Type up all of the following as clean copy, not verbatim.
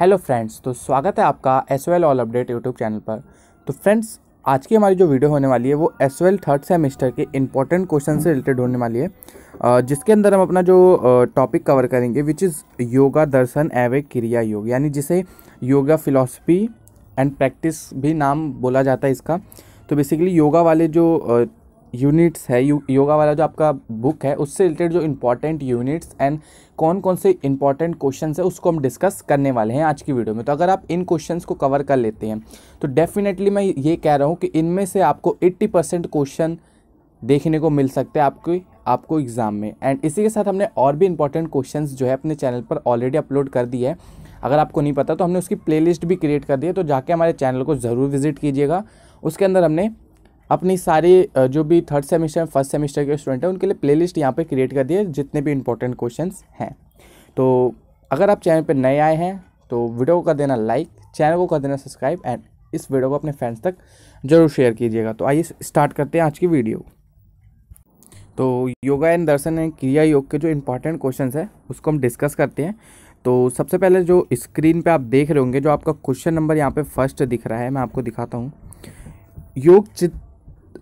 Hello friends, तो स्वागत है आपका SOL all update YouTube channel पर। तो फ्रेंड्स, आज की हमारी जो वीडियो होने वाली है वो एसओएल थर्ड सेमेस्टर के इंपॉर्टेंट क्वेश्चन से रिलेटेड होने वाली है, जिसके अंदर हम अपना जो टॉपिक कवर करेंगे विच इज़ योगा दर्शन एवं क्रिया योग, यानी जिसे योगा फिलॉसफी एंड प्रैक्टिस भी नाम बोला जाता है इसका। तो बेसिकली योगा वाले जो यूनिट्स है, योगा वाला जो आपका बुक है उससे रिलेटेड जो इम्पॉर्टेंट यूनिट्स एंड कौन कौन से इंपॉर्टेंट क्वेश्चंस है उसको हम डिस्कस करने वाले हैं आज की वीडियो में। तो अगर आप इन क्वेश्चंस को कवर कर लेते हैं तो डेफिनेटली मैं ये कह रहा हूँ कि इनमें से आपको 80% क्वेश्चन देखने को मिल सकते हैं आपको एग्ज़ाम में। एंड इसी के साथ हमने और भी इंपॉर्टेंट क्वेश्चंस जो है अपने चैनल पर ऑलरेडी अपलोड कर दिए है। अगर आपको नहीं पता तो हमने उसकी प्लेलिस्ट भी क्रिएट कर दी है, तो जाके हमारे चैनल को ज़रूर विजिट कीजिएगा। उसके अंदर हमने अपनी सारी जो भी थर्ड सेमेस्टर फर्स्ट सेमेस्टर के स्टूडेंट हैं उनके लिए प्लेलिस्ट यहाँ पे क्रिएट कर दी है, जितने भी इंपॉर्टेंट क्वेश्चंस हैं। तो अगर आप चैनल पे नए आए हैं तो वीडियो को कर देना लाइक, चैनल को कर देना सब्सक्राइब एंड इस वीडियो को अपने फ्रेंड्स तक जरूर शेयर कीजिएगा। तो आइए स्टार्ट करते हैं आज की वीडियो। तो योगा एंड दर्शन एंड क्रिया योग के जो इंपॉर्टेंट क्वेश्चन है उसको हम डिस्कस करते हैं। तो सबसे पहले जो स्क्रीन पे आप देख रहे होंगे, जो आपका क्वेश्चन नंबर यहाँ पे फर्स्ट दिख रहा है, मैं आपको दिखाता हूँ। योग चित्त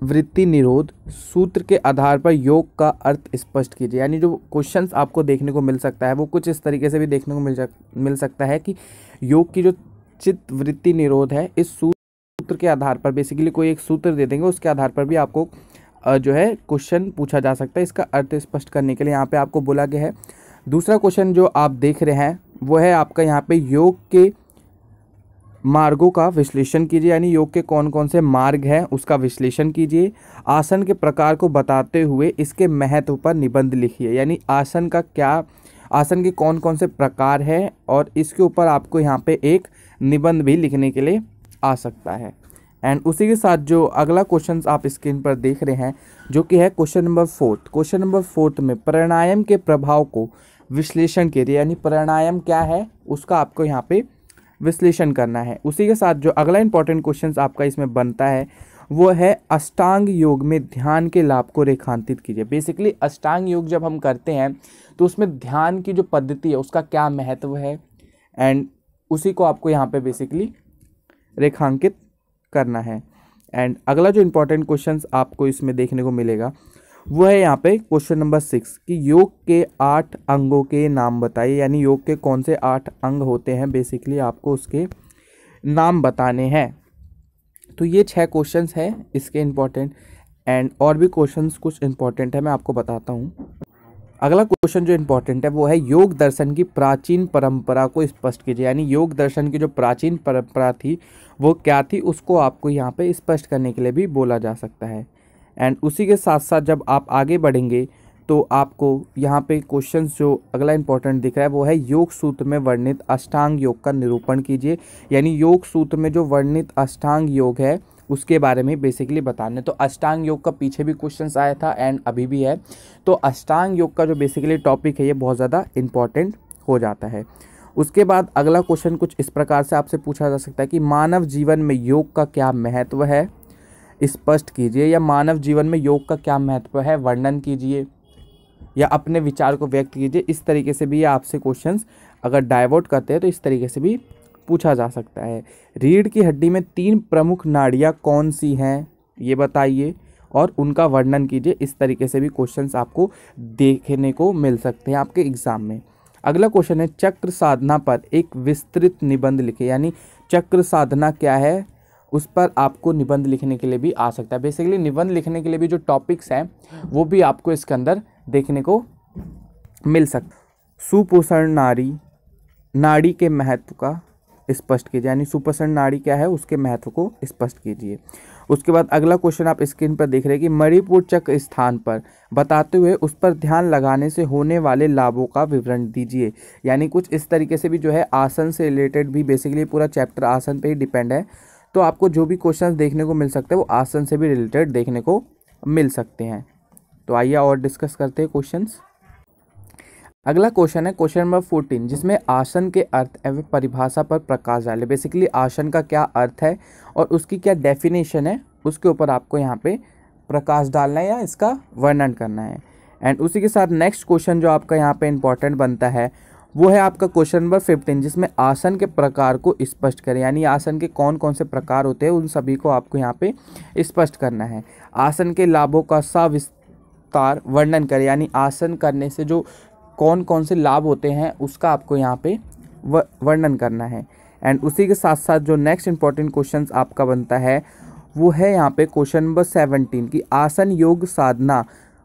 वृत्ति निरोध सूत्र के आधार पर योग का अर्थ स्पष्ट कीजिए। यानी जो क्वेश्चंस आपको देखने को मिल सकता है वो कुछ इस तरीके से भी देखने को मिल सकता है कि योग की जो चित्त वृत्ति निरोध है, इस सूत्र के आधार पर बेसिकली कोई एक सूत्र दे देंगे, उसके आधार पर भी आपको जो है क्वेश्चन पूछा जा सकता है इसका अर्थ स्पष्ट करने के लिए। यहाँ पे आपको बोला गया है। दूसरा क्वेश्चन जो आप देख रहे हैं वो है आपका यहाँ पे योग के मार्गों का विश्लेषण कीजिए। यानी योग के कौन कौन से मार्ग हैं उसका विश्लेषण कीजिए। आसन के प्रकार को बताते हुए इसके महत्व पर निबंध लिखिए। यानी आसन के कौन कौन से प्रकार हैं और इसके ऊपर आपको यहाँ पे एक निबंध भी लिखने के लिए आ सकता है। एंड उसी के साथ जो अगला क्वेश्चन आप स्क्रीन पर देख रहे हैं जो कि है क्वेश्चन नंबर फोर्थ में प्राणायाम के प्रभाव को विश्लेषण कीजिए। यानी प्राणायाम क्या है उसका आपको यहाँ पे विश्लेषण करना है। उसी के साथ जो अगला इंपॉर्टेंट क्वेश्चन आपका इसमें बनता है वो है अष्टांग योग में ध्यान के लाभ को रेखांकित कीजिए। बेसिकली अष्टांग योग जब हम करते हैं तो उसमें ध्यान की जो पद्धति है उसका क्या महत्व है, एंड उसी को आपको यहाँ पे बेसिकली रेखांकित करना है। एंड अगला जो इंपॉर्टेंट क्वेश्चन आपको इसमें देखने को मिलेगा वो है यहाँ पे क्वेश्चन नंबर 6 कि योग के 8 अंगों के नाम बताइए। यानी योग के कौन से 8 अंग होते हैं, बेसिकली आपको उसके नाम बताने हैं। तो ये 6 क्वेश्चंस हैं इसके इम्पॉर्टेंट, एंड और भी क्वेश्चंस कुछ इम्पॉर्टेंट है, मैं आपको बताता हूँ। अगला क्वेश्चन जो इम्पॉर्टेंट है वो है योग दर्शन की प्राचीन परंपरा को स्पष्ट कीजिए। यानी योग दर्शन की जो प्राचीन परंपरा थी वो क्या थी उसको आपको यहाँ पे स्पष्ट करने के लिए भी बोला जा सकता है। एंड उसी के साथ साथ जब आप आगे बढ़ेंगे तो आपको यहाँ पे क्वेश्चंस जो अगला इंपॉर्टेंट दिख रहा है वो है योग सूत्र में वर्णित अष्टांग योग का निरूपण कीजिए। यानी योग सूत्र में जो वर्णित अष्टांग योग है उसके बारे में बेसिकली बताने। तो अष्टांग योग का पीछे भी क्वेश्चंस आया था एंड अभी भी है। तो अष्टांग योग का जो बेसिकली टॉपिक है ये बहुत ज़्यादा इंपॉर्टेंट हो जाता है। उसके बाद अगला क्वेश्चन कुछ इस प्रकार से आपसे पूछा जा सकता है कि मानव जीवन में योग का क्या महत्व है स्पष्ट कीजिए, या मानव जीवन में योग का क्या महत्व है वर्णन कीजिए, या अपने विचार को व्यक्त कीजिए। इस तरीके से भी आपसे क्वेश्चंस अगर डाइवर्ट करते हैं तो इस तरीके से भी पूछा जा सकता है। रीढ़ की हड्डी में 3 प्रमुख नाड़ियाँ कौन सी हैं ये बताइए और उनका वर्णन कीजिए। इस तरीके से भी क्वेश्चंस आपको देखने को मिल सकते हैं आपके एग्जाम में। अगला क्वेश्चन है चक्र साधना पर एक विस्तृत निबंध लिखे। यानी चक्र साधना क्या है उस पर आपको निबंध लिखने के लिए भी आ सकता है। बेसिकली निबंध लिखने के लिए भी जो टॉपिक्स हैं वो भी आपको इसके अंदर देखने को मिल सकता है। सुपोषण नाड़ी के महत्व का स्पष्ट कीजिए। यानी सुपोषण नाड़ी क्या है उसके महत्व को स्पष्ट कीजिए। उसके बाद अगला क्वेश्चन आप स्क्रीन पर देख रहे हैं कि मणिपुर चक्र स्थान पर बताते हुए उस पर ध्यान लगाने से होने वाले लाभों का विवरण दीजिए। यानी कुछ इस तरीके से भी जो है आसन से रिलेटेड भी, बेसिकली पूरा चैप्टर आसन पे ही डिपेंड है, तो आपको जो भी क्वेश्चंस देखने को मिल सकते हैं वो आसन से भी रिलेटेड देखने को मिल सकते हैं। तो आइए और डिस्कस करते हैं क्वेश्चंस। अगला क्वेश्चन है क्वेश्चन नंबर 14 जिसमें आसन के अर्थ एवं परिभाषा पर प्रकाश डाले। बेसिकली आसन का क्या अर्थ है और उसकी क्या डेफिनेशन है उसके ऊपर आपको यहाँ पे प्रकाश डालना है या इसका वर्णन करना है। एंड उसी के साथ नेक्स्ट क्वेश्चन जो आपका यहाँ पे इम्पॉर्टेंट बनता है वो है आपका क्वेश्चन नंबर 15, जिसमें आसन के प्रकार को स्पष्ट करें, यानी आसन के कौन कौन से प्रकार होते हैं उन सभी को आपको यहाँ पे स्पष्ट करना है। आसन के लाभों का सविस्तार वर्णन करें, यानी आसन करने से जो कौन कौन से लाभ होते हैं उसका आपको यहाँ पे वर्णन करना है। एंड उसी के साथ साथ जो नेक्स्ट इंपॉर्टेंट क्वेश्चन आपका बनता है वो है यहाँ पे क्वेश्चन नंबर 17 कि आसन योग साधना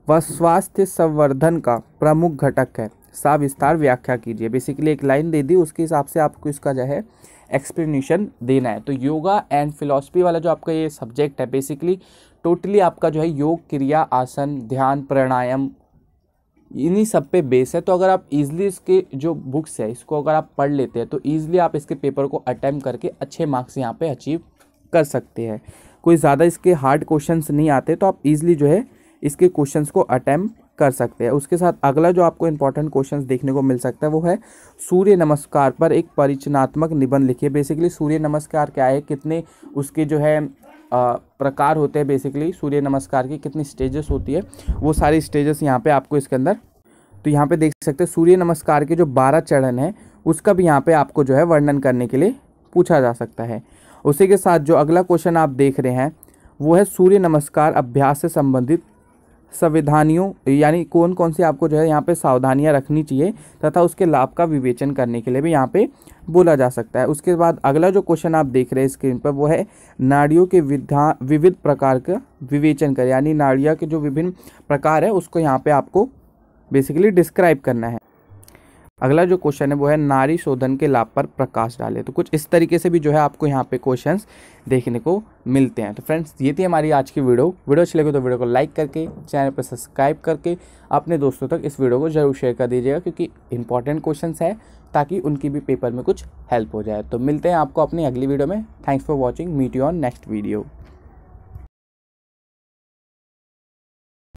व स्वास्थ्य संवर्धन का प्रमुख घटक है, सविस्तार व्याख्या कीजिए। बेसिकली एक लाइन दे दी, उसके हिसाब से आपको इसका जो है एक्सप्लेनेशन देना है। तो योगा एंड फिलॉसफी वाला जो आपका ये सब्जेक्ट है बेसिकली टोटली आपका जो है योग, क्रिया, आसन, ध्यान, प्राणायाम इन्हीं सब पे बेस है। तो अगर आप इजीली इसके जो बुक्स है इसको अगर आप पढ़ लेते हैं तो इजीली आप इसके पेपर को अटेम्प्ट करके अच्छे मार्क्स यहाँ पे अचीव कर सकते हैं। कोई ज़्यादा इसके हार्ड क्वेश्चंस नहीं आते, तो आप इजीली जो है इसके क्वेश्चंस को अटेम्प्ट कर सकते हैं। उसके साथ अगला जो आपको इंपॉर्टेंट क्वेश्चंस देखने को मिल सकता है वो है सूर्य नमस्कार पर एक परिचयात्मक निबंध लिखिए। बेसिकली सूर्य नमस्कार क्या है, कितने उसके जो है प्रकार होते हैं, बेसिकली सूर्य नमस्कार की कितनी स्टेजेस होती है, वो सारी स्टेजेस यहाँ पे आपको इसके अंदर, तो यहाँ पे देख सकते हैं सूर्य नमस्कार के जो 12 चरण हैं उसका भी यहाँ पे आपको जो है वर्णन करने के लिए पूछा जा सकता है। उसी के साथ जो अगला क्वेश्चन आप देख रहे हैं वो है सूर्य नमस्कार अभ्यास से संबंधित सावधानियों, यानी कौन कौन सी आपको जो है यहाँ पे सावधानियाँ रखनी चाहिए तथा उसके लाभ का विवेचन करने के लिए भी यहाँ पे बोला जा सकता है। उसके बाद अगला जो क्वेश्चन आप देख रहे हैं स्क्रीन पर वो है नाड़ियों के विविध प्रकार का विवेचन करें, यानी नाड़ियों के जो विभिन्न प्रकार है उसको यहाँ पे आपको बेसिकली डिस्क्राइब करना है। अगला जो क्वेश्चन है वो है नाड़ी शोधन के लाभ पर प्रकाश डालें। तो कुछ इस तरीके से भी जो है आपको यहाँ पे क्वेश्चंस देखने को मिलते हैं। तो फ्रेंड्स ये थी हमारी आज की वीडियो अच्छी लगे तो वीडियो को लाइक करके चैनल पर सब्सक्राइब करके अपने दोस्तों तक इस वीडियो को जरूर शेयर कर दीजिएगा, क्योंकि इंपॉर्टेंट क्वेश्चंस है ताकि उनकी भी पेपर में कुछ हेल्प हो जाए। तो मिलते हैं आपको अपनी अगली वीडियो में। Thanks for watching, meet you on next video.